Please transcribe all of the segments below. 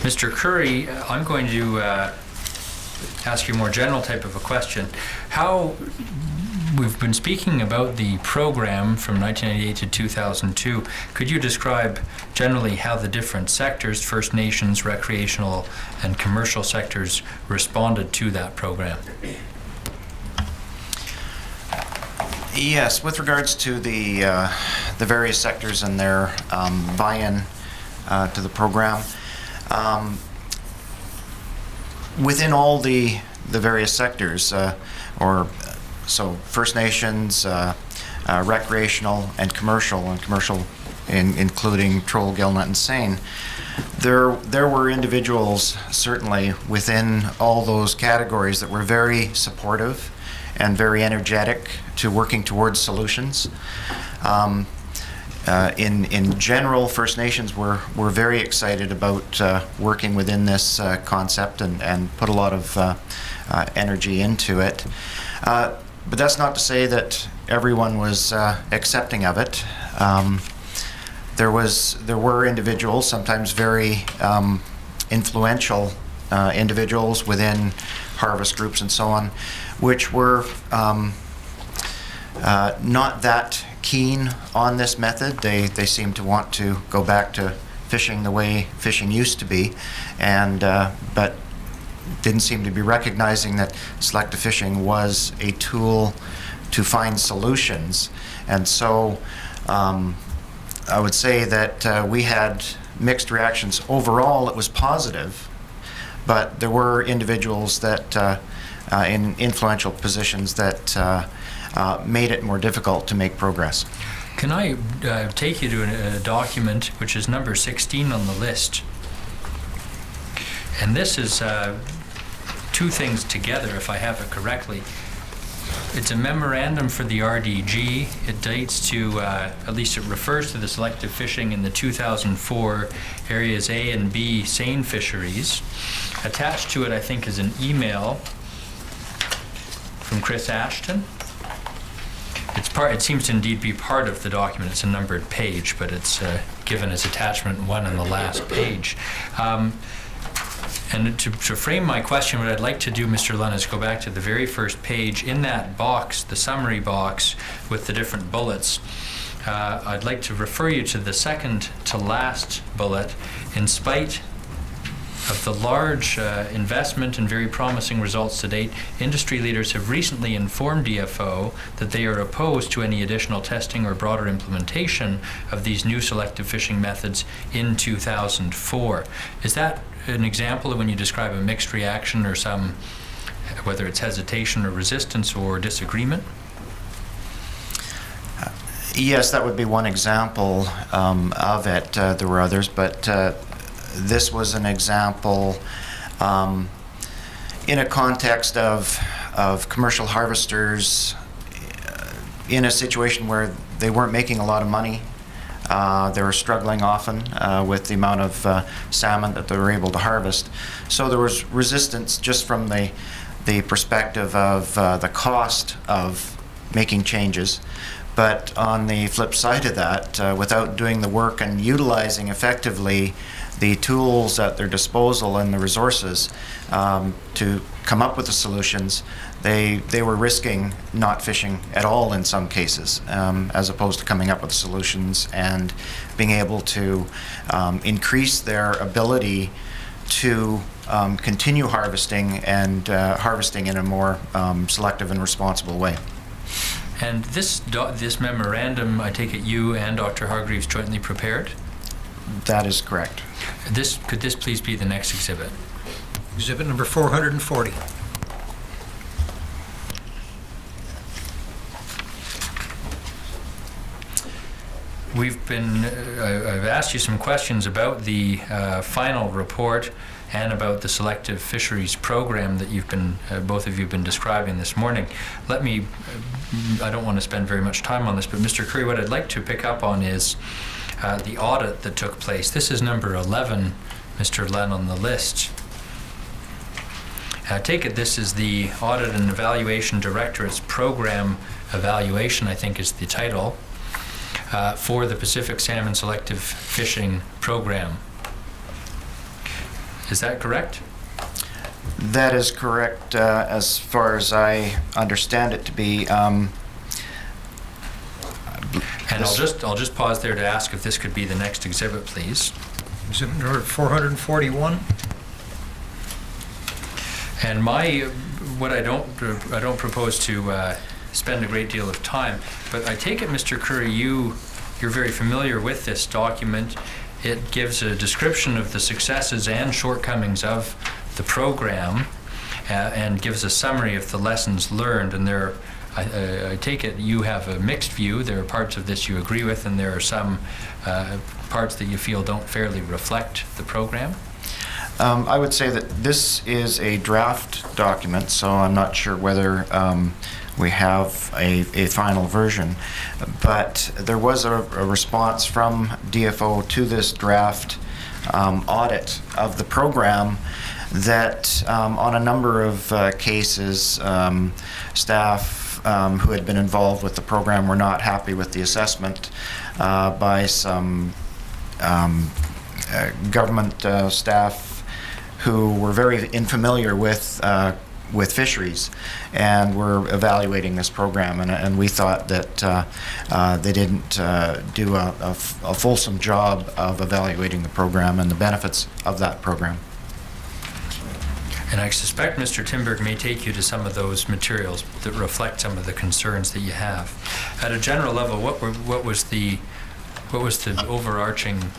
Mr. Curry, I'm going to ask you a more general type of a question. We've been speaking about the program from 1998 to 2002. Could you describe generally how the different sectors, First Nations, recreational, and commercial sectors, responded to that program? Yes, with regards to the various sectors and their buy-in to the program, within all the various sectors, so First Nations, recreational, and commercial including Troll, Gilnut, and Seine, there were individuals certainly within all those categories that were very supportive and very energetic to working towards solutions. In general, First Nations were very excited about working within this concept and put a lot of energy into it. But that's not to say that everyone was accepting of it. There were individuals, sometimes very influential individuals within harvest groups and so on, which were not that keen on this method. They seemed to want to go back to fishing the way fishing used to be, but didn't seem to be recognizing that selective fishing was a tool to find solutions. And so I would say that we had mixed reactions. Overall, it was positive, but there were individuals that in influential positions that made it more difficult to make progress. Can I take you to a document which is number 16 on the list? And this is two things together, if I have it correctly. It's a memorandum for the RDG. It dates to, at least it refers to the selective fishing in the 2004 areas A and B seine fisheries. Attached to it, I think, is an email from Chris Ashton. It seems to indeed be part of the document. It's a numbered page, but it's given as attachment 1 on the last page. And to frame my question, what I'd like to do, Mr. Lunn, is go back to the very first page. In that box, the summary box with the different bullets, I'd like to refer you to the second to last bullet. In spite of the large investment and very promising results to date, industry leaders have recently informed DFO that they are opposed to any additional testing or broader implementation of these new selective fishing methods in 2004. Is that an example of when you describe a mixed reaction or some, whether it's hesitation or resistance or disagreement? Yes, that would be one example of it. There were others, but this was an example in a context of commercial harvesters in a situation where they weren't making a lot of money. They were struggling often with the amount of salmon that they were able to harvest. So there was resistance just from the perspective of the cost of making changes. But on the flip side of that, without doing the work and utilizing effectively the tools at their disposal and the resources to come up with the solutions, they were risking not fishing at all in some cases, as opposed to coming up with solutions and being able to increase their ability to continue harvesting and harvesting in a more selective and responsible way. And this memorandum, I take it you and Dr. Hargreaves jointly prepared? That is correct. Could this please be the next exhibit? Exhibit number 440. I've asked you some questions about the final report and about the selective fisheries program that both of you have been describing this morning. I don't want to spend very much time on this, but Mr. Curry, what I'd like to pick up on is the audit that took place. This is number 11, Mr. Len, on the list. I take it this is the Audit and Evaluation Directorate's program evaluation, I think is the title, for the Pacific Salmon Selective Fishing Program. Is that correct? That is correct, as far as I understand it to be. And I'll just pause there to ask if this could be the next exhibit, please. Exhibit number 441. And what I don't propose to spend a great deal of time, but I take it, Mr. Curry, you're very familiar with this document. It gives a description of the successes and shortcomings of the program, and gives a summary of the lessons learned. And I take it you have a mixed view. There are parts of this you agree with, and there are some parts that you feel don't fairly reflect the program. I would say that this is a draft document, so I'm not sure whether we have a final version. But there was a response from DFO to this draft audit of the program that on a number of cases, staff who had been involved with the program were not happy with the assessment by some government staff who were very unfamiliar with fisheries and were evaluating this program, and we thought that they didn't do a fulsome job of evaluating the program and the benefits of that program. And I suspect Mr. Timberg may take you to some of those materials that reflect some of the concerns that you have. At a general level, what was the overarching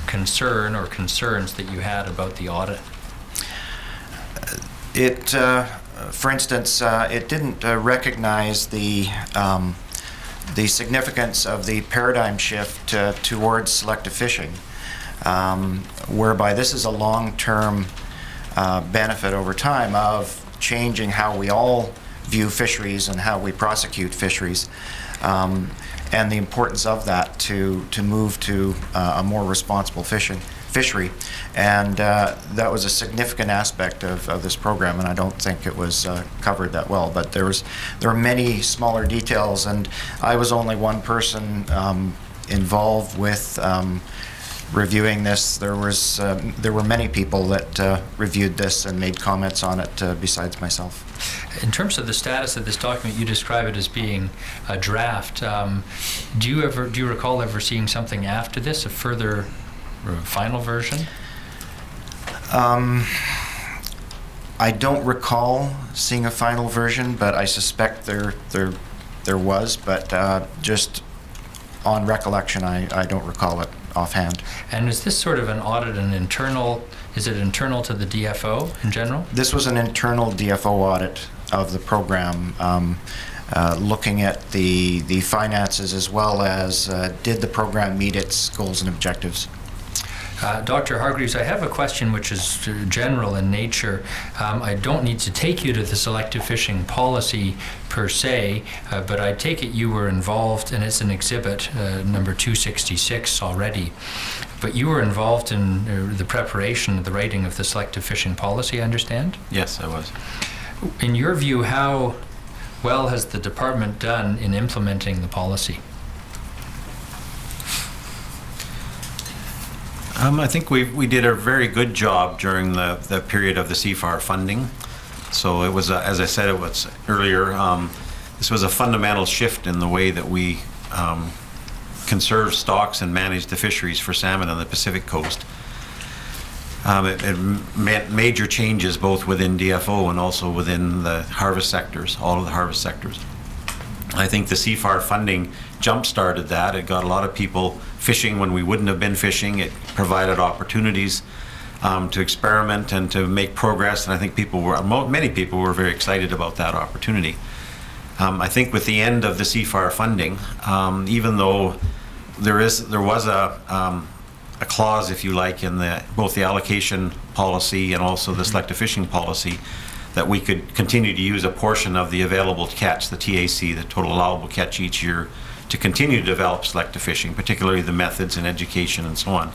concern or concerns that you had about the audit? It, for instance, it didn't recognize the significance of the paradigm shift towards selective fishing, whereby this is a long-term benefit over time of changing how we all view fisheries and how we prosecute fisheries, and the importance of that to move to a more responsible fishery. And that was a significant aspect of this program, and I don't think it was covered that well. But there were many smaller details, and I was only one person involved with reviewing this. There were many people that reviewed this and made comments on it besides myself. In terms of the status of this document, you describe it as being a draft. Do you recall ever seeing something after this, a further final version? I don't recall seeing a final version, but I suspect there was. But just on recollection, I don't recall it offhand. And is this sort of an audit, is it internal to the DFO in general? This was an internal DFO audit of the program, looking at the finances as well as did the program meet its goals and objectives. Dr. Hargreaves, I have a question which is general in nature. I don't need to take you to the selective fishing policy per se, but I take it you were involved, and it's an exhibit, number 266 already, but you were involved in the preparation, the writing of the selective fishing policy, I understand? Yes, I was. In your view, how well has the department done in implementing the policy? I think we did a very good job during the period of the CFAR funding. So it was, as I said it was earlier, this was a fundamental shift in the way that we conserve stocks and manage the fisheries for salmon on the Pacific coast. It meant major changes both within DFO and also within the harvest sectors, all of the harvest sectors. I think the CFAR funding jump-started that. It got a lot of people fishing when we wouldn't have been fishing. It provided opportunities to experiment and to make progress, and I think many people were very excited about that opportunity. I think with the end of the CFAR funding, even though there was a clause, if you like, in both the allocation policy and also the selective fishing policy, that we could continue to use a portion of the available catch, the TAC, the total allowable catch each year, to continue to develop selective fishing, particularly the methods and education and so on.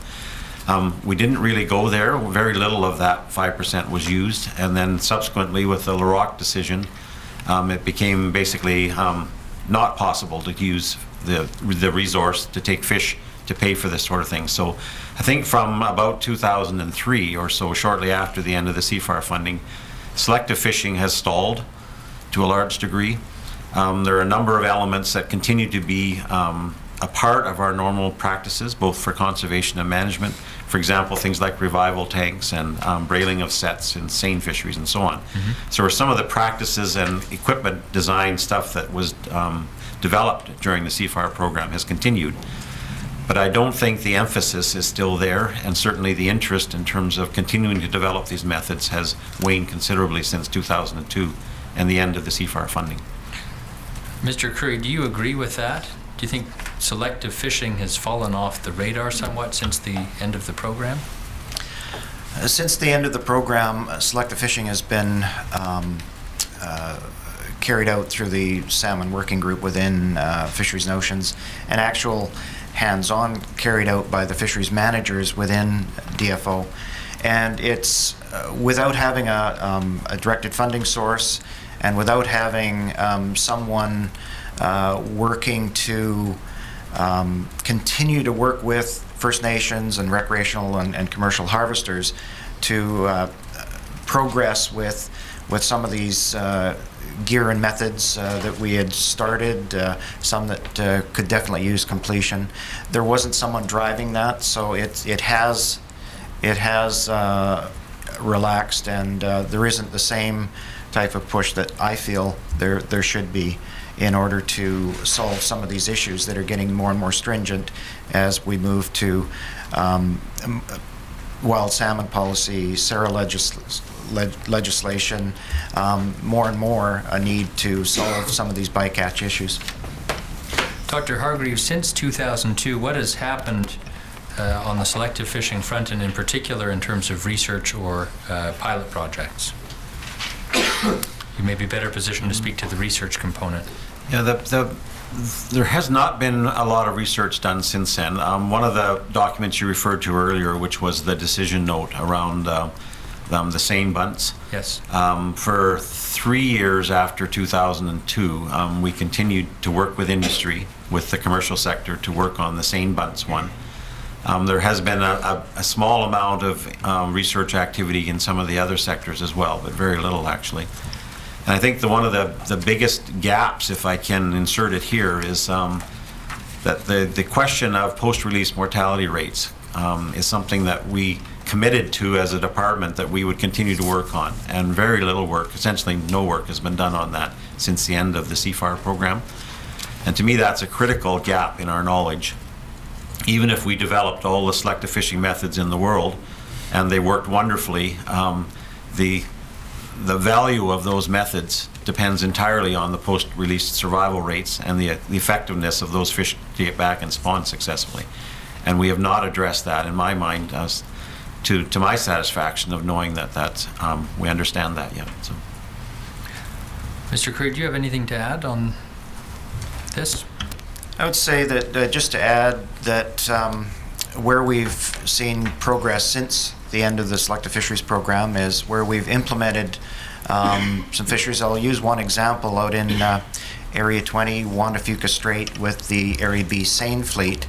We didn't really go there. Very little of that 5% was used. And then subsequently with the Larocque decision, it became basically not possible to use the resource to take fish to pay for this sort of thing. So I think from about 2003 or so, shortly after the end of the CFAR funding, selective fishing has stalled to a large degree. There are a number of elements that continue to be a part of our normal practices, both for conservation and management. For example, things like revival tanks and brailing of sets in seine fisheries and so on. So some of the practices and equipment design stuff that was developed during the CFAR program has continued. But I don't think the emphasis is still there, and certainly the interest in terms of continuing to develop these methods has waned considerably since 2002 and the end of the CFAR funding. Mr. Curry, do you agree with that? Do you think selective fishing has fallen off the radar somewhat since the end of the program? Since the end of the program, selective fishing has been carried out through the salmon working group within Fisheries and Oceans, and actual hands-on carried out by the fisheries managers within DFO. And it's without having a directed funding source and without having someone working to continue to work with First Nations and recreational and commercial harvesters to progress with some of these gear and methods that we had started, some that could definitely use completion. There wasn't someone driving that, so it has relaxed, and there isn't the same type of push that I feel there should be in order to solve some of these issues that are getting more and more stringent as we move to wild salmon policy, SARA legislation, more and more a need to solve some of these bycatch issues. Dr. Hargreaves, since 2002, what has happened on the selective fishing front, and in particular in terms of research or pilot projects? You may be better positioned to speak to the research component. Yeah, there has not been a lot of research done since then. One of the documents you referred to earlier, which was the decision note around the seine bunts. Yes. For 3 years after 2002, we continued to work with industry, with the commercial sector, to work on the seine bunts one. There has been a small amount of research activity in some of the other sectors as well, but very little actually. And I think one of the biggest gaps, if I can insert it here, is that the question of post-release mortality rates is something that we committed to as a department that we would continue to work on, and very little work, essentially no work, has been done on that since the end of the CFAR program. And to me, that's a critical gap in our knowledge. Even if we developed all the selective fishing methods in the world, and they worked wonderfully, the value of those methods depends entirely on the post-release survival rates and the effectiveness of those fish to get back and spawn successfully. And we have not addressed that, in my mind, to my satisfaction of knowing that we understand that yet. So. Mr. Curry, do you have anything to add on this? I would say that just to add that where we've seen progress since the end of the selective fisheries program is where we've implemented some fisheries. I'll use one example out in Area 20, Juan de Fuca Strait, with the Area B seine fleet.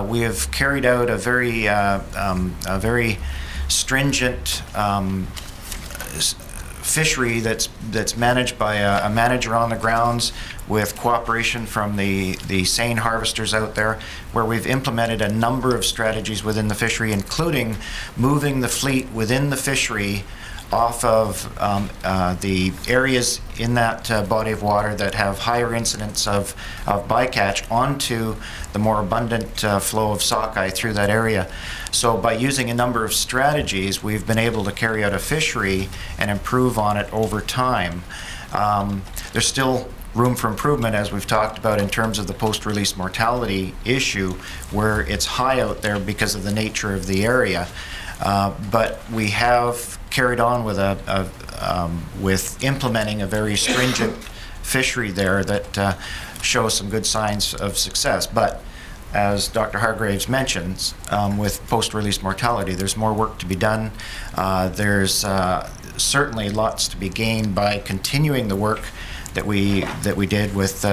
We have carried out a very stringent fishery that's managed by a manager on the grounds with cooperation from the seine harvesters out there, where we've implemented a number of strategies within the fishery, including moving the fleet within the fishery off of the areas in that body of water that have higher incidence of bycatch onto the more abundant flow of sockeye through that area. So by using a number of strategies, we've been able to carry out a fishery and improve on it over time. There's still room for improvement, as we've talked about, in terms of the post-release mortality issue, where it's high out there because of the nature of the area. But we have carried on with with implementing a very stringent fishery there that shows some good signs of success. But as Dr. Hargraves mentions, with post-release mortality. There's more work to be done. There's certainly lots to be gained by continuing the work that we did with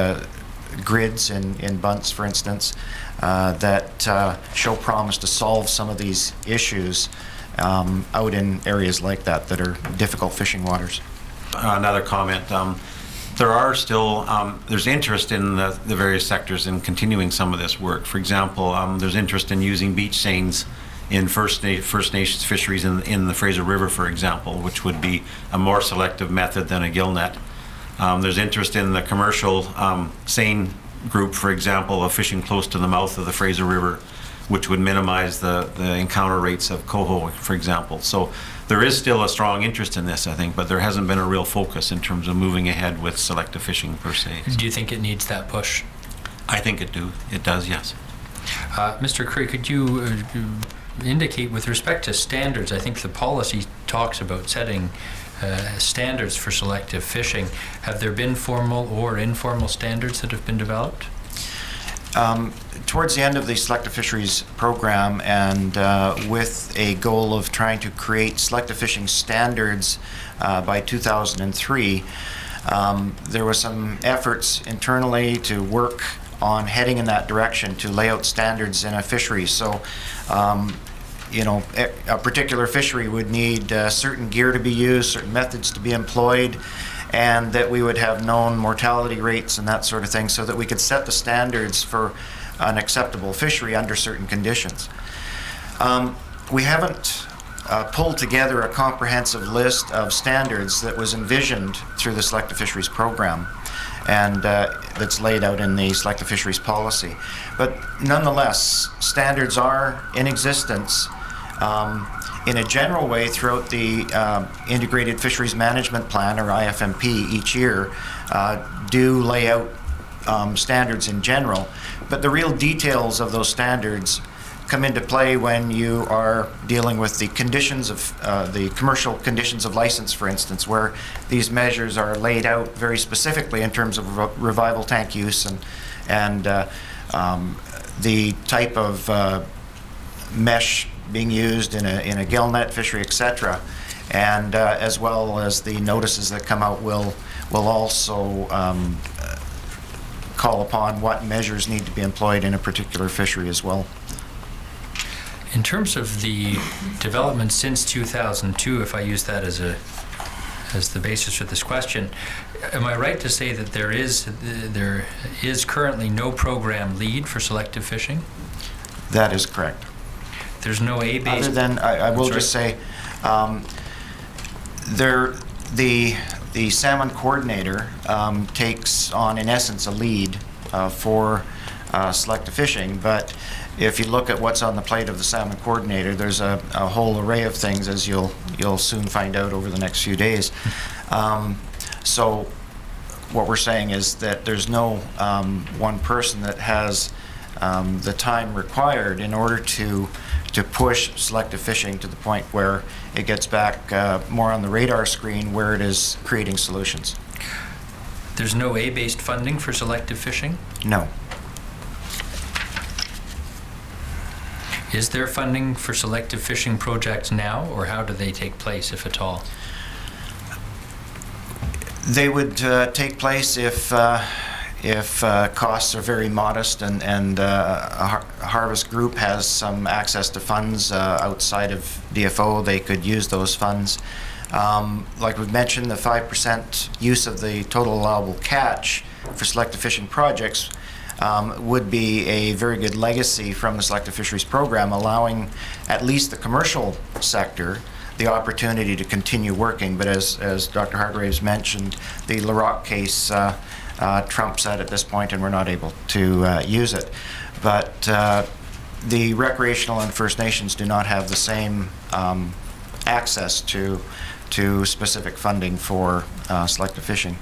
grids in Bunce, for instance, that show promise to solve some of these issues out in areas like that that are difficult fishing waters. Another comment. There are still, there's interest in the various sectors in continuing some of this work. For example, there's interest in using beach seines in First Nations fisheries in the Fraser River, for example, which would be a more selective method than a gill net. There's interest in the commercial seine group, for example, of fishing close to the mouth of the Fraser River, which would minimize the encounter rates of coho, for example. So there is still a strong interest in this, I think, but there hasn't been a real focus in terms of moving ahead with selective fishing per se. Do you think it needs that push? I think it does, yes. Mr. Curry, could you indicate with respect to standards, I think the policy talks about setting standards for selective fishing. Have there been formal or informal standards that have been developed? Towards the end of the selective fisheries program, and with a goal of trying to create selective fishing standards by 2003, there were some efforts internally to work on heading in that direction to lay out standards in a fishery. So, you know, a particular fishery would need certain gear to be used, certain methods to be employed, and that we would have known mortality rates and that sort of thing so that we could set the standards for an acceptable fishery under certain conditions. We haven't pulled together a comprehensive list of standards that was envisioned through the Selective Fisheries Program and that's laid out in the Selective Fisheries Policy. But nonetheless, standards are in existence in a general way throughout the Integrated Fisheries Management Plan, or IFMP, each year do lay out standards in general, but the real details of those standards come into play when you are dealing with the conditions of the commercial conditions of license, for instance, where these measures are laid out very specifically in terms of revival tank use and the type of mesh being used in a gill net fishery, etc. And as well as the notices that come out will also call upon what measures need to be employed in a particular fishery as well. In terms of the development since 2002, if I use that as the basis for this question, am I right to say that there is currently no program lead for selective fishing? That is correct. There's no A-based... Other than, I will just say, the salmon coordinator takes on, in essence, a lead for selective fishing, but if you look at what's on the plate of the salmon coordinator, there's a whole array of things, as you'll soon find out over the next few days. So what we're saying is that there's no one person that has the time required in order to push selective fishing to the point where it gets back more on the radar screen where it is creating solutions. There's no A-based funding for selective fishing? No. Is there funding for selective fishing projects now, or how do they take place, if at all? They would take place if costs are very modest and a harvest group has some access to funds outside of DFO. They could use those funds. Like we've mentioned, the 5% use of the total allowable catch for selective fishing projects would be a very good legacy from the Selective Fisheries Program, allowing at least the commercial sector the opportunity to continue working. But as Dr. Hargraves mentioned, the Larocque case trumps that at this point, and we're not able to use it. But the recreational and First Nations do not have the same access to specific funding for selective fishing.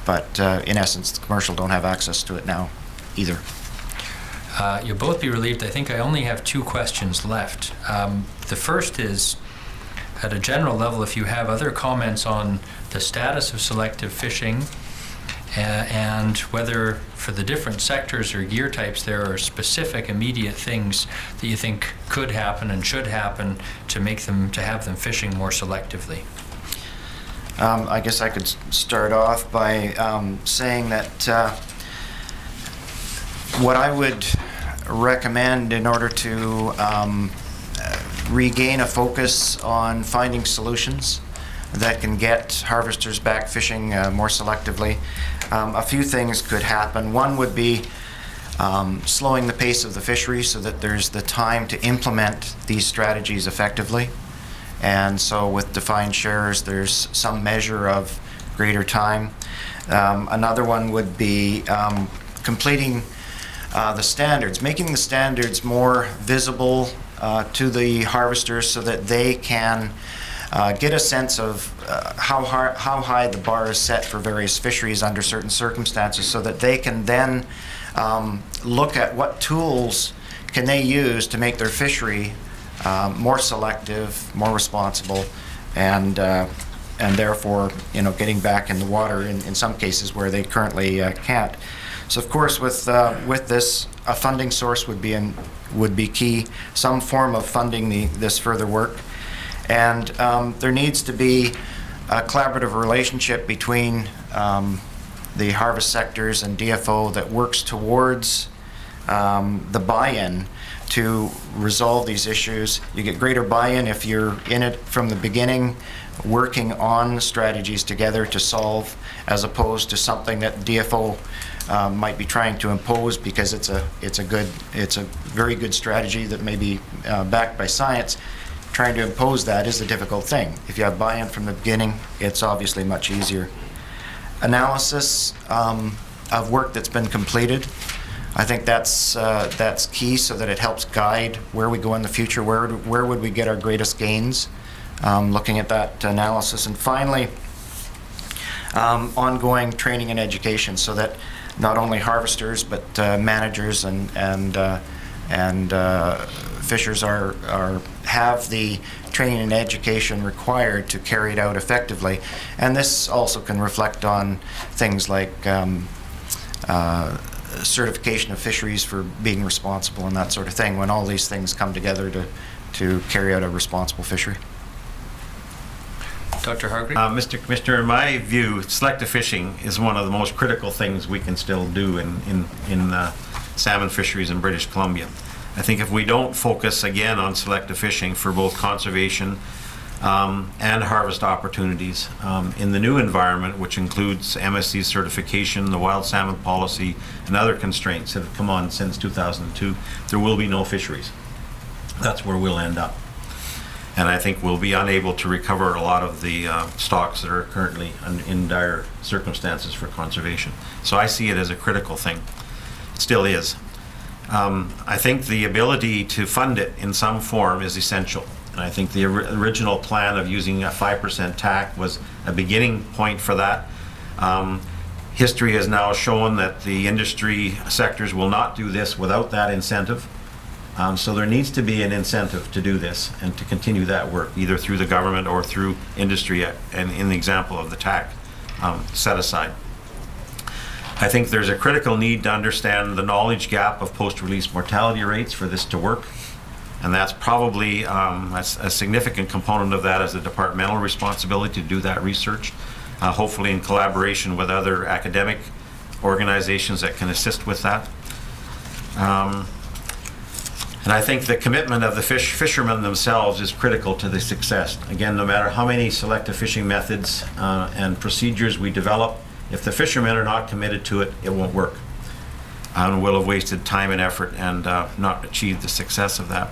But in essence, the commercial don't have access to it now either. You'll both be relieved. I think I only have two questions left. The first is, at a general level, if you have other comments on the status of selective fishing and whether for the different sectors or gear types there are specific immediate things that you think could happen and should happen to have them fishing more selectively. I guess I could start off by saying that what I would recommend in order to regain a focus on finding solutions that can get harvesters back fishing more selectively, a few things could happen. One would be slowing the pace of the fishery so that there's the time to implement these strategies effectively. And so with defined shares, there's some measure of greater time. Another one would be completing the standards, making the standards more visible to the harvesters so that they can get a sense of how high the bar is set for various fisheries under certain circumstances, so that they can then look at what tools can they use to make their fishery more selective, more responsible, and therefore, getting back in the water in some cases where they currently can't. So, of course, with this, a funding source would be key. Some form of funding this further work, and there needs to be a collaborative relationship between the harvest sectors and DFO that works towards the buy-in to resolve these issues. You get greater buy-in if you're in it from the beginning, working on strategies together to solve, as opposed to something that DFO might be trying to impose because it's a very good strategy that may be backed by science. Trying to impose that is a difficult thing. If you have buy-in from the beginning, it's obviously much easier. Analysis of work that's been completed, I think that's key, so that it helps guide where we go in the future. Where would we get our greatest gains? Looking at that analysis, and finally, ongoing training and education, so that not only harvesters but managers and fishers have the training and education required to carry it out effectively. And this also can reflect on things like certification of fisheries for being responsible and that sort of thing, when all these things come together to carry out a responsible fishery. Dr. Hargreaves? Mr. Commissioner, in my view, selective fishing is one of the most critical things we can still do in salmon fisheries in British Columbia. I think if we don't focus again on selective fishing for both conservation and harvest opportunities in the new environment, which includes MSC certification, the wild salmon policy, and other constraints that have come on since 2002, there will be no fisheries. That's where we'll end up. And I think we'll be unable to recover a lot of the stocks that are currently in dire circumstances for conservation. So I see it as a critical thing. It still is. I think the ability to fund it in some form is essential. And I think the original plan of using a 5% TAC was a beginning point for that. History has now shown that the industry sectors will not do this without that incentive. So there needs to be an incentive to do this and to continue that work, either through the government or through industry, and in the example of the TAC set aside. I think there's a critical need to understand the knowledge gap of post-release mortality rates for this to work. And that's probably a significant component of that is the departmental responsibility to do that research, hopefully in collaboration with other academic organizations that can assist with that. And I think the commitment of the fishermen themselves is critical to the success. Again, no matter how many selective fishing methods and procedures we develop, if the fishermen are not committed to it, it won't work. And we'll have wasted time and effort and not achieved the success of that.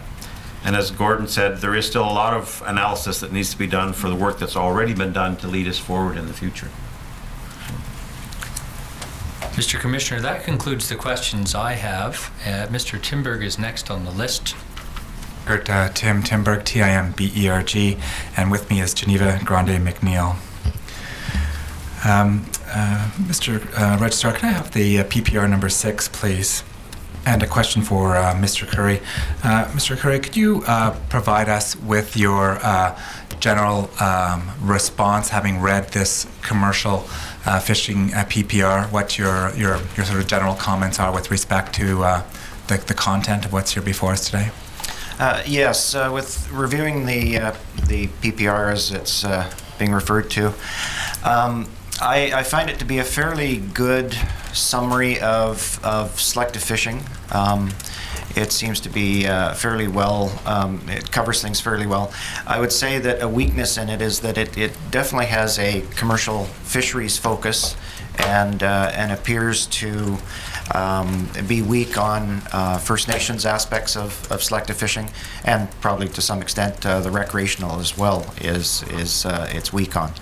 And as Gordon said, there is still a lot of analysis that needs to be done for the work that's already been done to lead us forward in the future. Mr. Commissioner, that concludes the questions I have. Mr. Timberg is next on the list. Tim Timberg, Timberg, and with me is Geneva Grande McNeil. Mr. Registrar, can I have the PPR number 6, please? And a question for Mr. Curry. Mr. Curry, could you provide us with your general response, having read this commercial fishing PPR, what your sort of general comments are with respect to the content of what's here before us today? Yes, with reviewing the PPR as it's being referred to, I find it to be a fairly good summary of selective fishing. It seems to be fairly well, it covers things fairly well. I would say that a weakness in it is that it definitely has a commercial fisheries focus and appears to be weak on First Nations aspects of selective fishing, and probably to some extent the recreational as well is it's weak on.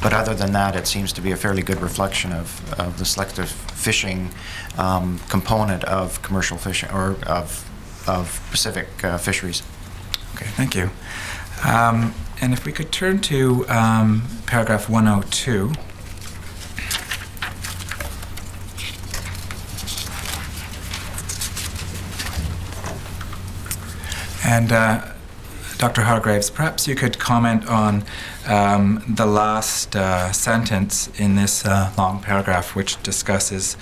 But other than that, it seems to be a fairly good reflection of the selective fishing component of commercial fishing, or of Pacific fisheries. Okay, thank you. And if we could turn to paragraph 102. And Dr. Hargreaves, perhaps you could comment on the last sentence in this long paragraph, which discusses,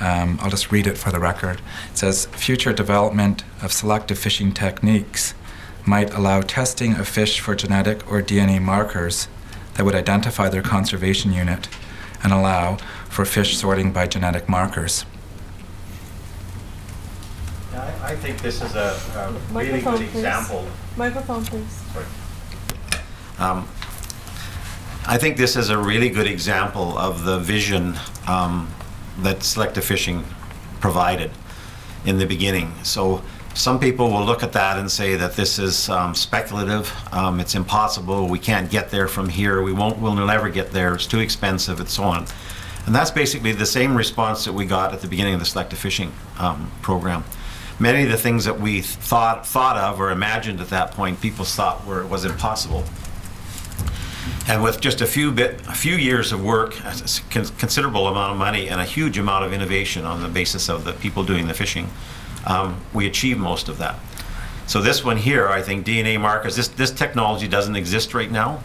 I'll just read it for the record. It says, future development of selective fishing techniques might allow testing of fish for genetic or DNA markers that would identify their conservation unit and allow for fish sorting by genetic markers. I think this is a really Microphone, good please. example. Microphone, please. I think this is a really good example of the vision that selective fishing provided in the beginning. So some people will look at that and say that this is speculative, it's impossible, we can't get there from here, we'll never get there, it's too expensive, and so on. And that's basically the same response that we got at the beginning of the selective fishing program. Many of the things that we thought of or imagined at that point, people thought was impossible. And with just a few years of work, a considerable amount of money, and a huge amount of innovation on the basis of the people doing the fishing, we achieved most of that. So this one here, I think DNA markers, this technology doesn't exist right now,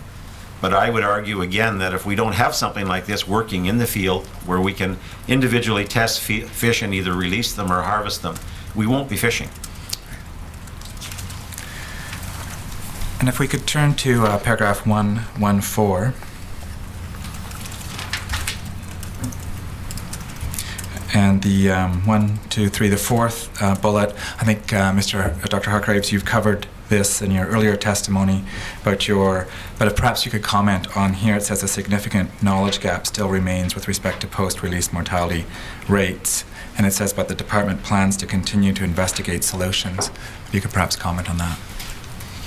but I would argue again that if we don't have something like this working in the field where we can individually test fish and either release them or harvest them, we won't be fishing. And if we could turn to paragraph 114. And the 1, 2, 3, the fourth bullet, I think Dr. Hargreaves, you've covered this in your earlier testimony about but if perhaps you could comment on here, it says a significant knowledge gap still remains with respect to post-release mortality rates. And it says, but the department plans to continue to investigate solutions. If you could perhaps comment on that.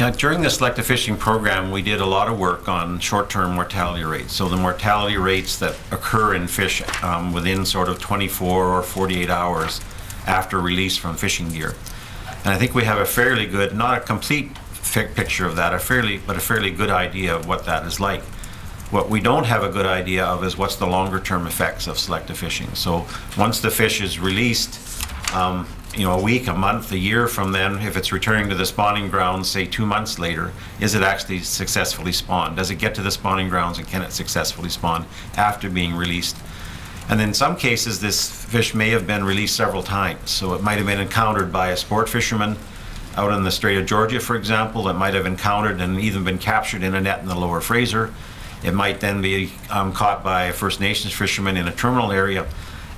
Yeah, during the selective fishing program, we did a lot of work on short-term mortality rates. So the mortality rates that occur in fish within sort of 24 or 48 hours after release from fishing gear. And I think we have a fairly good, not a complete picture of that, but a fairly good idea of what that is like. What we don't have a good idea of is what's the longer-term effects of selective fishing. So once the fish is released, a week, a month, a year from then, if it's returning to the spawning grounds, say 2 months later, is it actually successfully spawned? Does it get to the spawning grounds, and can it successfully spawn after being released? And in some cases, this fish may have been released several times. So it might have been encountered by a sport fisherman out in the Strait of Georgia, for example. It might have encountered and even been captured in a net in the Lower Fraser. It might then be caught by a First Nations fisherman in a terminal area.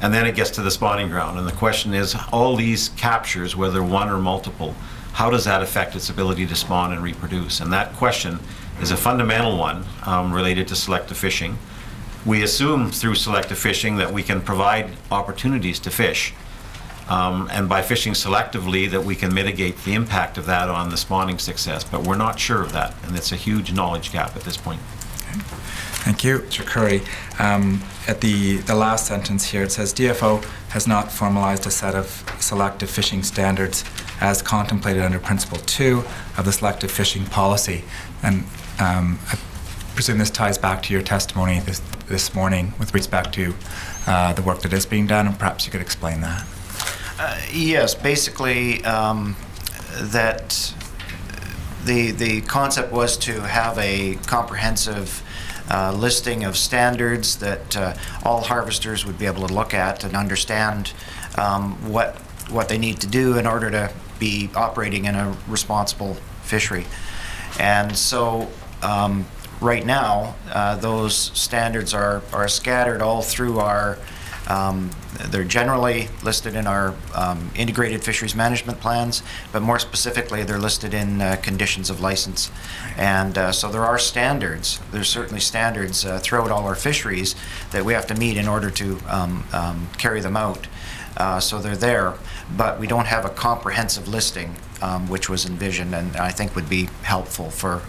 And then it gets to the spawning ground. And the question is, all these captures, whether one or multiple, how does that affect its ability to spawn and reproduce? And that question is a fundamental one related to selective fishing. We assume through selective fishing that we can provide opportunities to fish. And by fishing selectively, that we can mitigate the impact of that on the spawning success. But we're not sure of that. And it's a huge knowledge gap at this point. Thank you, Mr. Curry. At the last sentence here, it says DFO has not formalized a set of selective fishing standards as contemplated under Principle 2 of the selective fishing policy. And I presume this ties back to your testimony this morning with respect to the work that is being done, and perhaps you could explain that. Yes, basically that the concept was to have a comprehensive listing of standards that all harvesters would be able to look at and understand what they need to do in order to be operating in a responsible fishery. And so right now, those standards are scattered all through our they're generally listed in our integrated fisheries management plans, but more specifically, they're listed in conditions of license. And so there are standards. There's certainly standards throughout all our fisheries that we have to meet in order to carry them out. So they're there, but we don't have a comprehensive listing, which was envisioned, and I think would be helpful for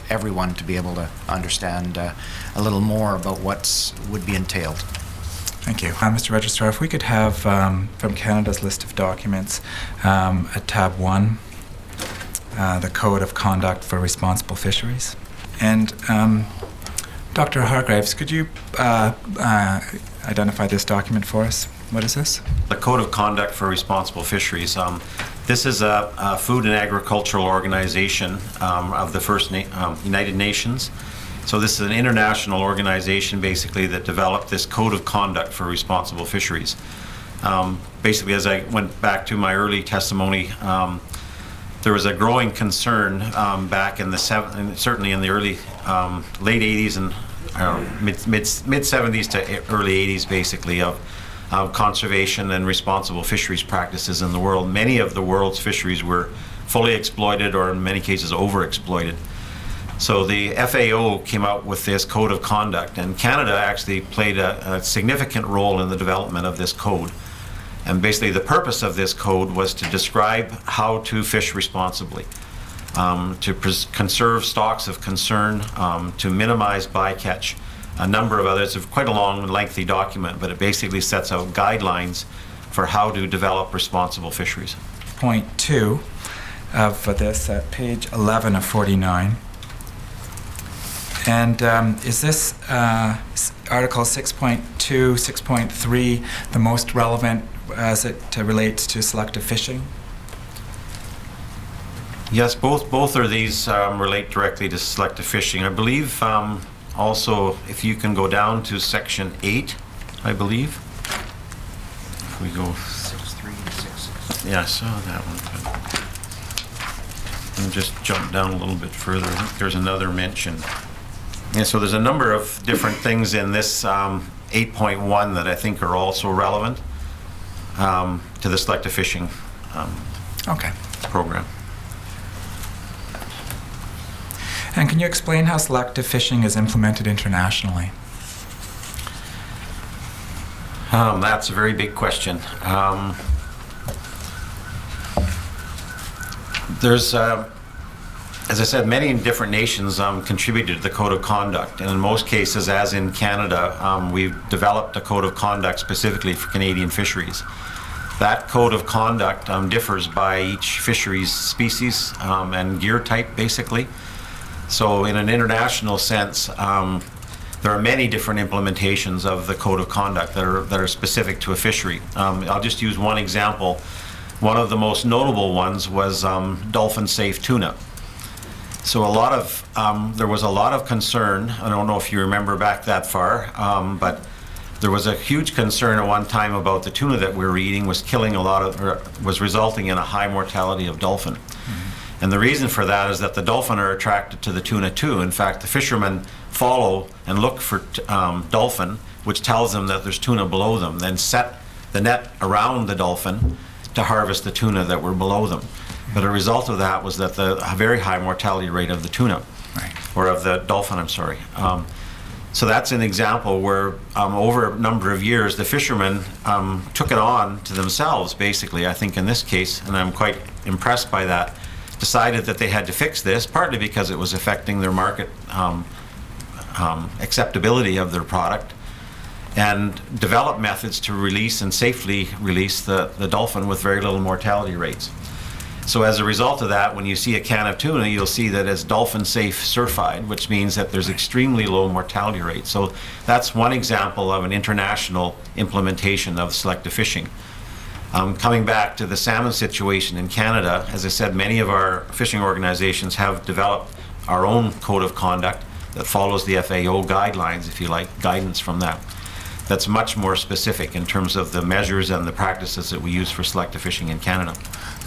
everyone to be able to understand a little more about what would be entailed. Thank you. Mr. Registrar, if we could have from Canada's list of documents at tab 1, the Code of Conduct for Responsible Fisheries. And Dr. Hargraves, could you identify this document for us? What is this? The Code of Conduct for Responsible Fisheries. This is a food and agricultural organization of the First United Nations. So this is an international organization basically that developed this Code of Conduct for Responsible Fisheries. Basically, as I went back to my early testimony, there was a growing concern back in the certainly in the early late 80s and mid 70s to early 80s basically of conservation and responsible fisheries practices in the world. Many of the world's fisheries were fully exploited or in many cases overexploited. So the FAO came out with this Code of Conduct, and Canada actually played a significant role in the development of this code. And basically the purpose of this code was to describe how to fish responsibly, to conserve stocks of concern, to minimize bycatch, a number of others. It's quite a long and lengthy document, but it basically sets out guidelines for how to develop responsible fisheries. Point 2 of this at page 11 of 49. And is this Article 6.2, 6.3 the most relevant as it relates to selective fishing? Yes, both of these relate directly to selective fishing. I believe also if you can go down to Section 8, I believe. If we go 6.3 and 6.6. Yeah, I saw that one. And just jump down a little bit further. I think there's another mention. Yeah, so there's a number of different things in this 8.1 that I think are also relevant to the selective fishing program. And can you explain how selective fishing is implemented internationally? That's a very big question. There's as I said, many different nations contributed to the Code of Conduct, and in most cases, as in Canada, we've developed a Code of Conduct specifically for Canadian fisheries. That Code of Conduct differs by each fisheries species and gear type, basically. So in an international sense, there are many different implementations of the Code of Conduct that are specific to a fishery. I'll just use one example. One of the most notable ones was dolphin-safe tuna. So there was a lot of concern. I don't know if you remember back that far, but there was a huge concern at one time about the tuna that we were eating was resulting in a high mortality of dolphin. Mm-hmm. And the reason for that is that the dolphin are attracted to the tuna too. In fact, the fishermen follow and look for dolphin, which tells them that there's tuna below them, then set the net around the dolphin to harvest the tuna that were below them. But a result of that was that a very high mortality rate of the tuna, right, or of the dolphin, I'm sorry. So that's an example where over a number of years, the fishermen took it on to themselves, basically, I think in this case, and I'm quite impressed by that, decided that they had to fix this, partly because it was affecting their market acceptability of their product, and develop methods to release and safely release the dolphin with very little mortality rates. So as a result of that, when you see a can of tuna, you'll see that it's dolphin safe certified, which means that there's extremely low mortality rates. So that's one example of an international implementation of selective fishing. Coming back to the salmon situation in Canada, as I said, many of our fishing organizations have developed our own code of conduct that follows the FAO guidelines, if you like, guidance from that. That's much more specific in terms of the measures and the practices that we use for selective fishing in Canada.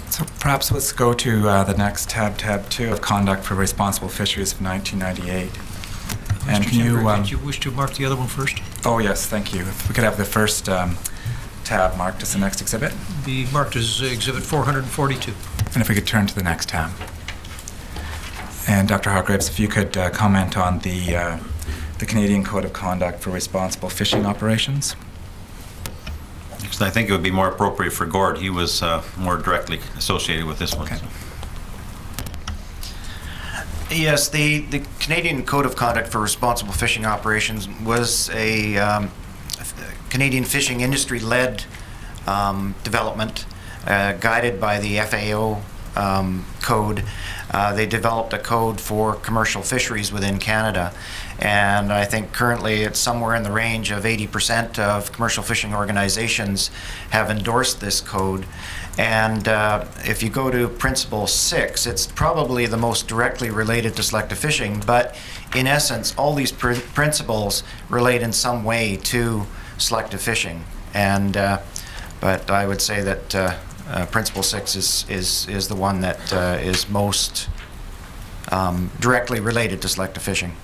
So perhaps let's go to the next tab 2 of Conduct for Responsible Fisheries of 1998. And Mr. can you... Timber, did you wish to mark the other one first? Oh, yes, thank you. If we could have the first tab marked as the next exhibit. Be marked as Exhibit 442. And if we could turn to the next tab. And Dr. Hargraves, if you could comment on the Canadian Code of Conduct for Responsible Fishing Operations. Because I think it would be more appropriate for Gord. He was more directly associated with this one. Okay. So. Yes, the Canadian Code of Conduct for Responsible Fishing Operations was a Canadian fishing industry-led development guided by the FAO code. They developed a code for commercial fisheries within Canada, and I think currently it's somewhere in the range of 80% of commercial fishing organizations have endorsed this code. And if you go to Principle 6, it's probably the most directly related to selective fishing, but in essence, all these principles relate in some way to selective fishing. And but I would say that Principle 6 is the one that is most directly related to selective fishing.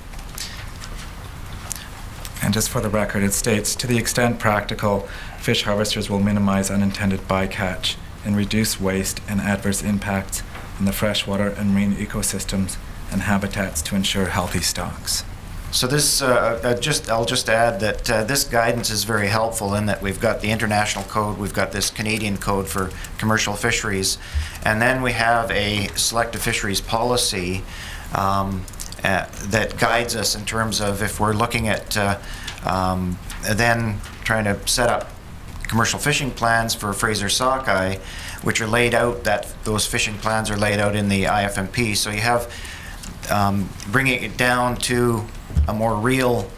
And just for the record, it states, to the extent practical, fish harvesters will minimize unintended bycatch and reduce waste and adverse impacts on the freshwater and marine ecosystems and habitats to ensure healthy stocks. So this, I'll just add that this guidance is very helpful in that we've got the international code, we've got this Canadian code for commercial fisheries, and then we have a selective fisheries policy that guides us in terms of if we're looking at then trying to set up commercial fishing plans for Fraser sockeye, which are laid out, that those fishing plans are laid out in the IFMP. So you have bringing it down to a more real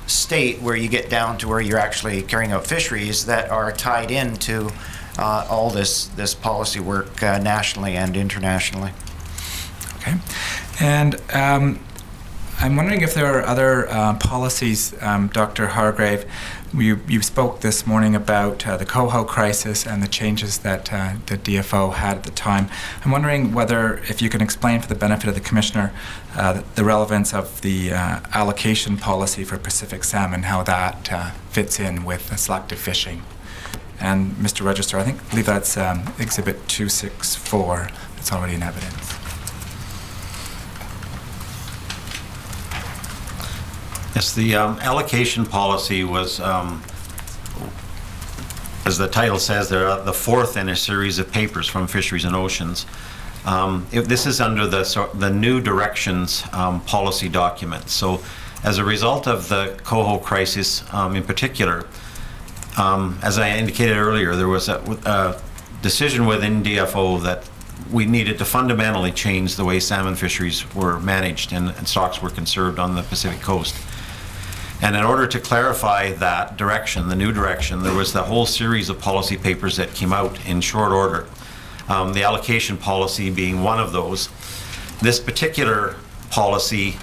state where you get down to where you're actually carrying out fisheries that are tied into all this policy work nationally and internationally. Okay. And I'm wondering if there are other policies, Dr. Hargrave. You spoke this morning about the coho crisis and the changes that the DFO had at the time. I'm wondering whether, if you can explain for the benefit of the Commissioner, the relevance of the allocation policy for Pacific salmon, how that fits in with selective fishing. And Mr. Register, I believe that's Exhibit 264 that's already in evidence. Yes, the allocation policy was, as the title says, they're the fourth in a series of papers from Fisheries and Oceans. This is under the new directions policy document. So as a result of the coho crisis in particular, as I indicated earlier, there was a decision within DFO that we needed to fundamentally change the way salmon fisheries were managed and stocks were conserved on the Pacific coast. And in order to clarify that direction, the new direction, there was the whole series of policy papers that came out in short order. The allocation policy being one of those. This particular policy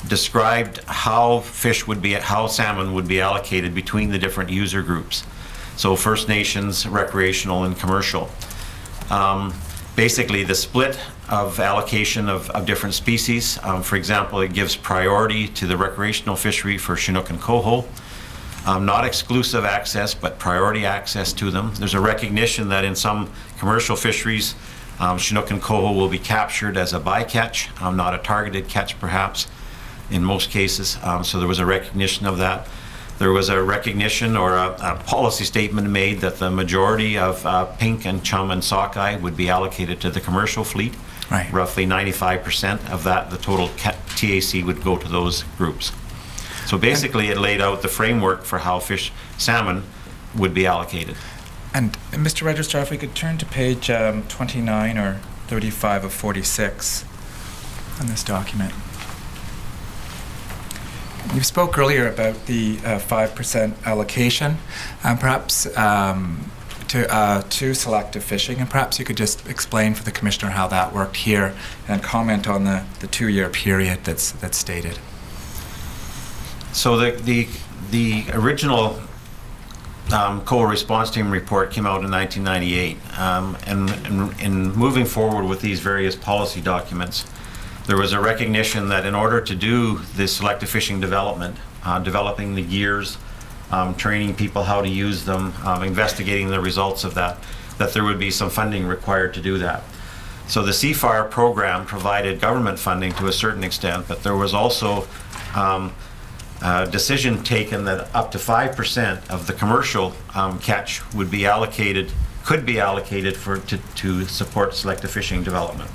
described how salmon would be allocated between the different user groups. So First Nations, recreational, and commercial. Basically, the split of allocation of different species. For example, it gives priority to the recreational fishery for Chinook and coho. Not exclusive access, but priority access to them. There's a recognition that in some commercial fisheries, Chinook and coho will be captured as a bycatch, not a targeted catch perhaps, in most cases. So there was a recognition of that. There was a recognition or a policy statement made that the majority of pink and chum and sockeye would be allocated to the commercial fleet. Right. Roughly 95% of that, the total TAC would go to those groups. So basically it laid out the framework for how salmon would be allocated. And Mr. Registrar, if we could turn to page 29 or 35 of 46 on this document. You spoke earlier about the 5% allocation. Perhaps to selective fishing, and perhaps you could just explain for the Commissioner how that worked here and comment on the 2-year period that's stated. So the original COA response team report came out in 1998, and in moving forward with these various policy documents, there was a recognition that in order to do this selective fishing development, developing the gears, training people how to use them, investigating the results of that there would be some funding required to do that. So the CFAR program provided government funding to a certain extent, but there was also decision taken that up to 5% of the commercial catch would be allocated, could be allocated to support selective fishing development.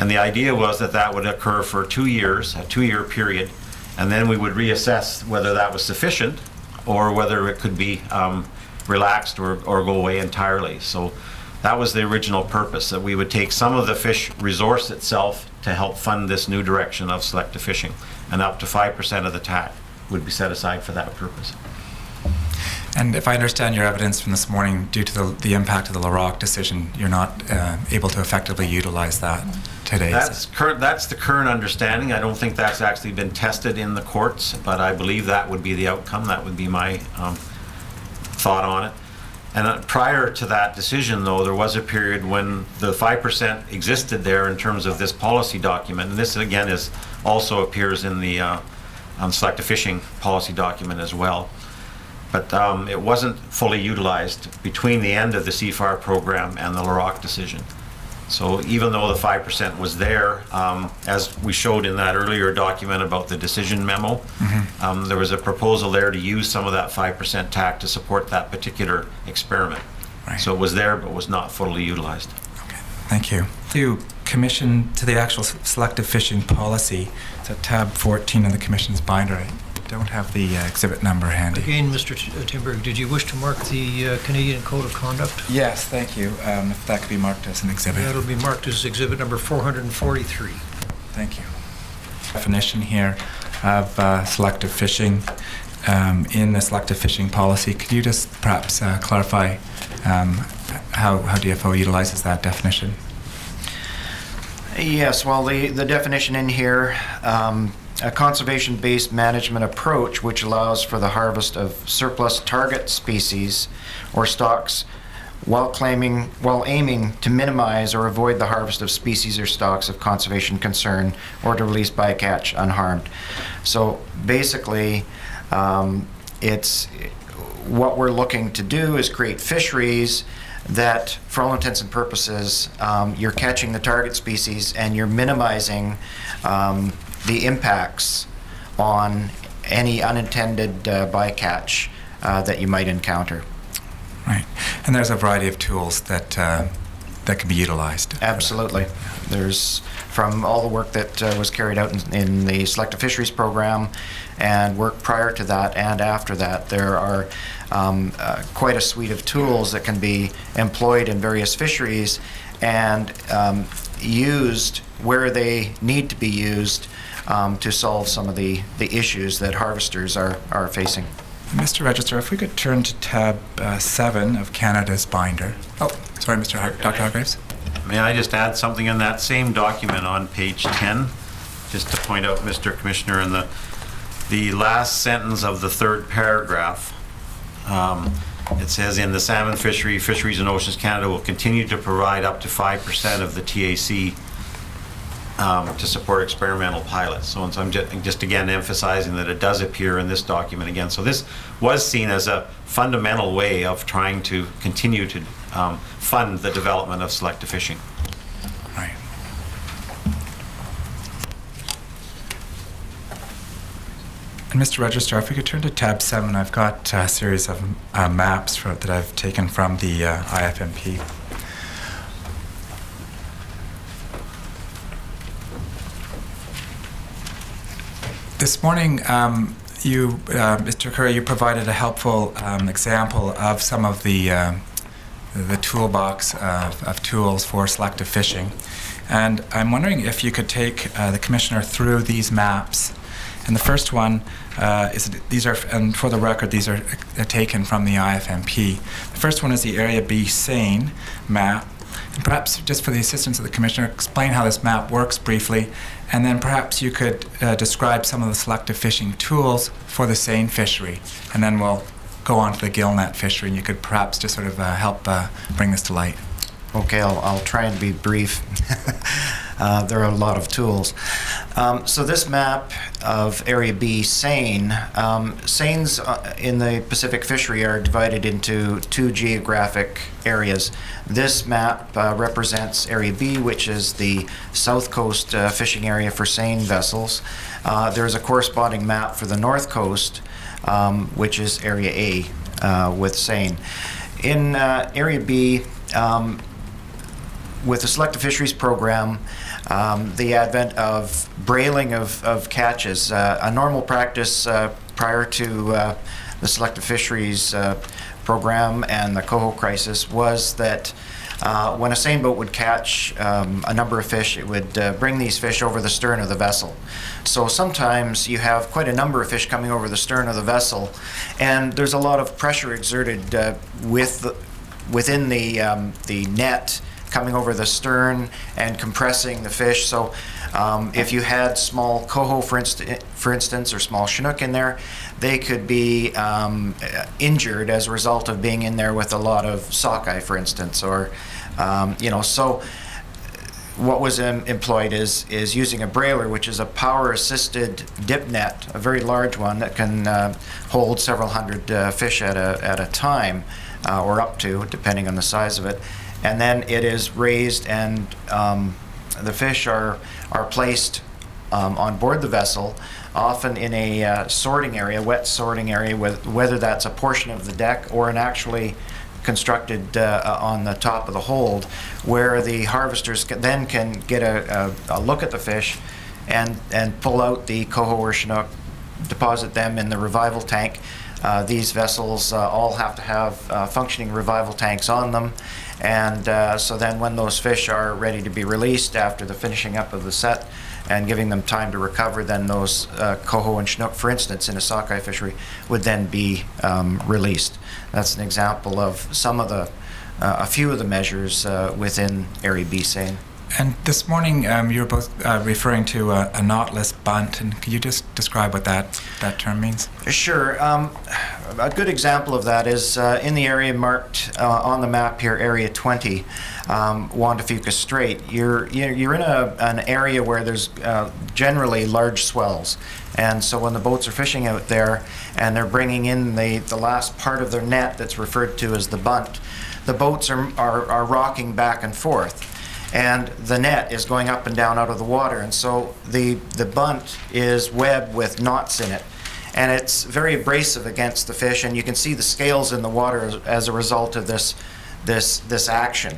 And the idea was that would occur for 2 years, a 2-year period, and then we would reassess whether that was sufficient or whether it could be relaxed or go away entirely. So that was the original purpose, that we would take some of the fish resource itself to help fund this new direction of selective fishing, and up to 5% of the TAC would be set aside for that purpose. And if I understand your evidence from this morning, due to the impact of the LaRocque decision, you're not able to effectively utilize that today. That's the current understanding. I don't think that's actually been tested in the courts, but I believe that would be the outcome. That would be my thought on it. And prior to that decision, though, there was a period when the 5% existed there in terms of this policy document. And this, again, also appears in the selective fishing policy document as well. But it wasn't fully utilized between the end of the CFAR program and the LaRocque decision. So even though the 5% was there, as we showed in that earlier document about the decision memo, there was a proposal there to use some of that 5% TAC to support that particular experiment. Right. So it was there, but was not fully utilized. Okay, thank you. To Commission, to the actual selective fishing policy, it's at tab 14 of the Commission's binder. I don't have the exhibit number handy. Again, Mr. Timberg, did you wish to mark the Canadian Code of Conduct? Yes, thank you. If that could be marked as an exhibit. That'll be marked as exhibit number 443. Thank you. Definition here of selective fishing in the selective fishing policy. Could you just perhaps clarify how DFO utilizes that definition? Yes, well, the definition in here, a conservation-based management approach which allows for the harvest of surplus target species or stocks while aiming to minimize or avoid the harvest of species or stocks of conservation concern or to release bycatch unharmed. So basically, it's what we're looking to do is create fisheries that, for all intents and purposes, you're catching the target species and you're minimizing the impacts on any unintended bycatch that you might encounter. Right, and there's a variety of tools that can be utilized. Absolutely. There's, from all the work that was carried out in the Selective Fisheries Program and work prior to that and after that, there are quite a suite of tools that can be employed in various fisheries and used where they need to be used to solve some of the issues that harvesters are facing. Mr. Register, if we could turn to tab 7 of Canada's binder. Oh, sorry, Dr. Hargreaves. May I just add something in that same document on page 10, just to point out, Mr. Commissioner, in the last sentence of the third paragraph, it says, in the salmon fishery, Fisheries and Oceans Canada will continue to provide up to 5% of the TAC to support experimental pilots. So I'm just again emphasizing that it does appear in this document again. So this was seen as a fundamental way of trying to continue to fund the development of selective fishing. Right. And Mr. Register, if we could turn to tab 7, I've got a series of maps that I've taken from the IFMP. This morning, Mr. Curry, you provided a helpful example of some of the toolbox of tools for selective fishing. And I'm wondering if you could take the Commissioner through these maps And the first one these are, and for the record, these are taken from the IFMP. The first one is the Area B Seine map. And perhaps just for the assistance of the Commissioner, explain how this map works briefly, and then perhaps you could describe some of the selective fishing tools for the Seine fishery, and then we'll go on to the gillnet fishery, and you could perhaps just sort of help bring this to light. Okay, I'll try and be brief. There are a lot of tools. So this map of Area B Seine, Seines in the Pacific fishery are divided into 2 geographic areas. This map represents Area B, which is the south coast fishing area for Seine vessels. There's a corresponding map for the north coast, which is Area A with Seine. In Area B, with the Selective Fisheries Program, the advent of brailing of catches, a normal practice prior to the Selective Fisheries Program and the coho crisis was that when a seine boat would catch a number of fish, it would bring these fish over the stern of the vessel. So sometimes you have quite a number of fish coming over the stern of the vessel, and there's a lot of pressure exerted within the net coming over the stern and compressing the fish. So if you had small coho, for instance, or small chinook in there, they could be injured as a result of being in there with a lot of sockeye, for instance, or so what was employed is using a brailer, which is a power-assisted dip net, a very large one that can hold several hundred fish at a time, or up to, depending on the size of it. And then it is raised, and the fish are placed on board the vessel, often in a sorting area, wet sorting area, whether that's a portion of the deck or an actually constructed on the top of the hold, where the harvesters then can get a look at the fish and pull out the coho or chinook, deposit them in the revival tank. These vessels all have to have functioning revival tanks on them, and so then when those fish are ready to be released after the finishing up of the set and giving them time to recover, then those coho and chinook, for instance, in a sockeye fishery, would then be released. That's an example of some of a few of the measures within Area B Seine. And this morning you were both referring to a knotless bunt, and could you just describe what that term means? Sure. A good example of that is in the area marked on the map here, Area 20, Juan de Fuca Strait. You're in an area where there's generally large swells, and so when the boats are fishing out there and they're bringing in the last part of their net that's referred to as the bunt, the boats are rocking back and forth, and the net is going up and down out of the water, and so the bunt is webbed with knots in it, and it's very abrasive against the fish, and you can see the scales in the water as a result of this action.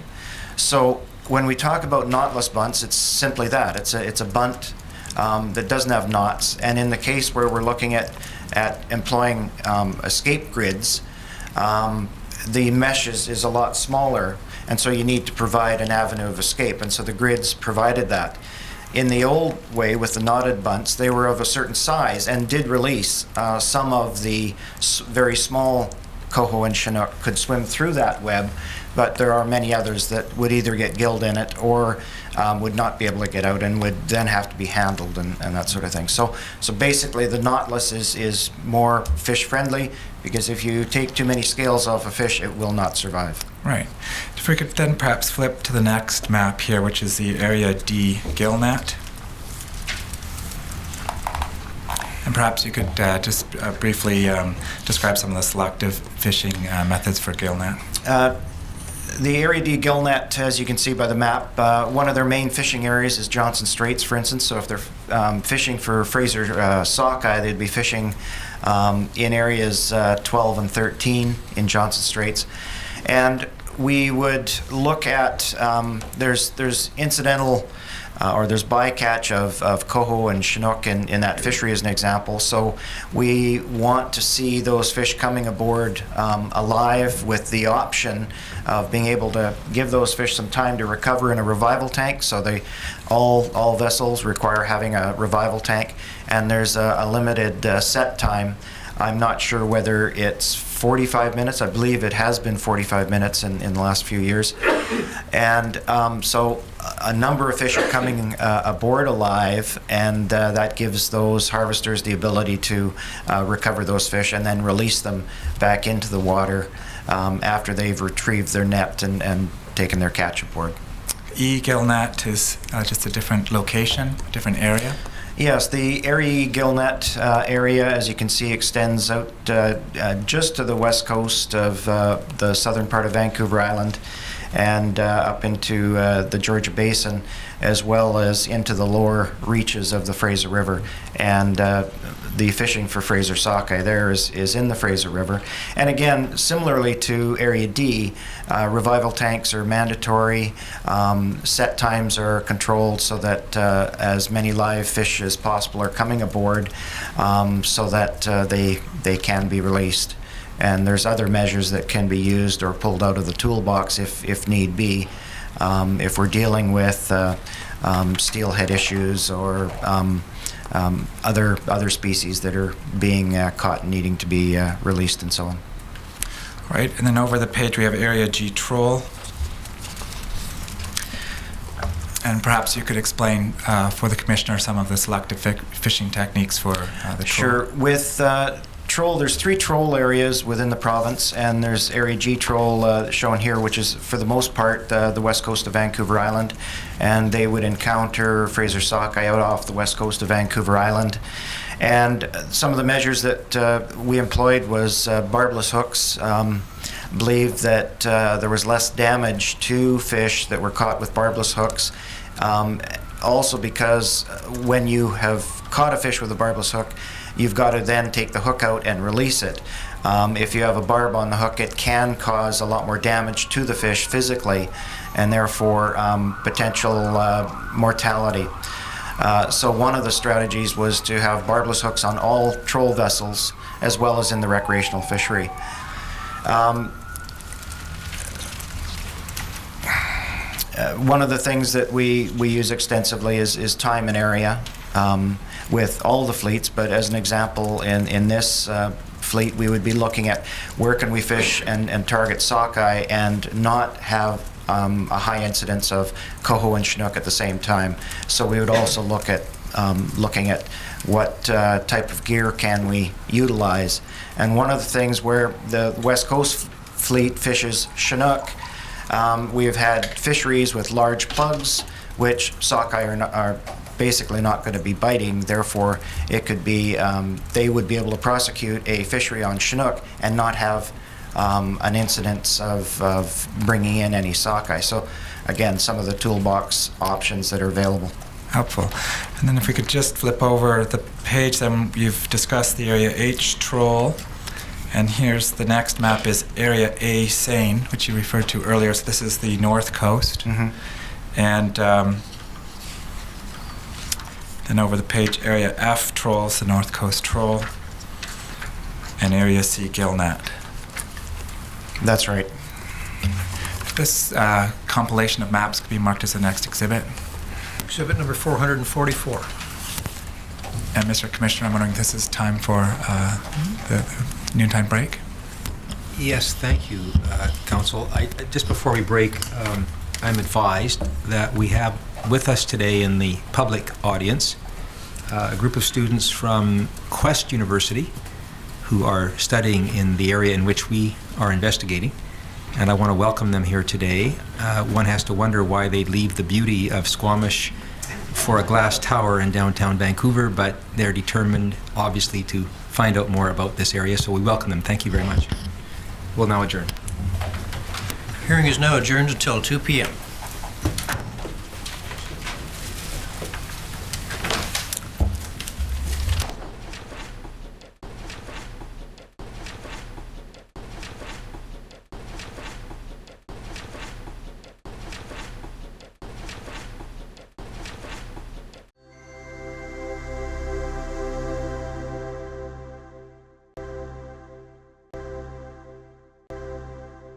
So when we talk about knotless bunts, it's simply that. It's a bunt that doesn't have knots, and in the case where we're looking at employing escape grids, the mesh is a lot smaller, and so you need to provide an avenue of escape, and so the grids provided that. In the old way with the knotted bunts, they were of a certain size and did release. Some of the very small coho and chinook could swim through that web, but there are many others that would either get gilled in it or would not be able to get out and would then have to be handled and that sort of thing. So basically the knotless is more fish friendly, because if you take too many scales off a fish, it will not survive. Right. If we could then perhaps flip to the next map here, which is the Area D gillnet. And perhaps you could just briefly describe some of the selective fishing methods for gillnet. The Area D gillnet, as you can see by the map, one of their main fishing areas is Johnson Straits, for instance. So if they're fishing for Fraser sockeye, they'd be fishing in areas 12 and 13 in Johnson Straits. And we would look at, there's incidental or there's bycatch of coho and chinook in that fishery as an example. So we want to see those fish coming aboard alive, with the option of being able to give those fish some time to recover in a revival tank. So all vessels require having a revival tank, and there's a limited set time. I'm not sure whether it's 45 minutes. I believe it has been 45 minutes in the last few years. And so a number of fish are coming aboard alive, and that gives those harvesters the ability to recover those fish and then release them back into the water after they've retrieved their net and taken their catch aboard. E-gillnet is just a different location, a different area? Yes, the Erie Gillnet area, as you can see, extends out just to the west coast of the southern part of Vancouver Island, and up into the Georgia Basin, as well as into the lower reaches of the Fraser River. And the fishing for Fraser sockeye there is in the Fraser River. And again, similarly to Area D, revival tanks are mandatory. Set times are controlled so that as many live fish as possible are coming aboard, so that they can be released. And there's other measures that can be used or pulled out of the toolbox if need be. If we're dealing with steelhead issues or other species that are being caught and needing to be released and so on. Right, and then over the page we have Area G Troll. And perhaps you could explain for the Commissioner some of the selective fishing techniques for the troll. Sure. With troll, there's 3 troll areas within the province, and there's Area G Troll shown here, which is for the most part the west coast of Vancouver Island, and they would encounter Fraser sockeye out off the west coast of Vancouver Island. And some of the measures that we employed was barbless hooks. Believed that there was less damage to fish that were caught with barbless hooks. Also because when you have caught a fish with a barbless hook, you've got to then take the hook out and release it. If you have a barb on the hook, it can cause a lot more damage to the fish physically, and therefore potential mortality. So one of the strategies was to have barbless hooks on all troll vessels as well as in the recreational fishery. One of the things that we use extensively is time and area with all the fleets, but as an example in this fleet we would be looking at where can we fish and target sockeye and not have a high incidence of coho and chinook at the same time. So we would also look at looking at what type of gear can we utilize. And one of the things where the West Coast fleet fishes chinook, we have had fisheries with large plugs, which sockeye are basically not going to be biting. Therefore, it could be they would be able to prosecute a fishery on chinook and not have an incidence of bringing in any sockeye. So, again, some of the toolbox options that are available. Helpful. And then if we could just flip over the page, then you've discussed the Area H Troll. And here's the next map is Area A Seine, which you referred to earlier. So this is the north coast. Mm-hmm. And then over the page, Area F Trolls, the north coast troll. And Area C Gillnet. That's right. This compilation of maps could be marked as the next exhibit. Exhibit number 444. And Mr. Commissioner, I'm wondering if this is time for the noontime break? Yes, thank you, Council. Just before we break, I'm advised that we have with us today in the public audience a group of students from Quest University who are studying in the area in which we are investigating, and I want to welcome them here today. One has to wonder why they'd leave the beauty of Squamish for a glass tower in downtown Vancouver, but they're determined, obviously, to find out more about this area, so we welcome them. Thank you very much. We'll now adjourn. Hearing is now adjourned until 2 p.m.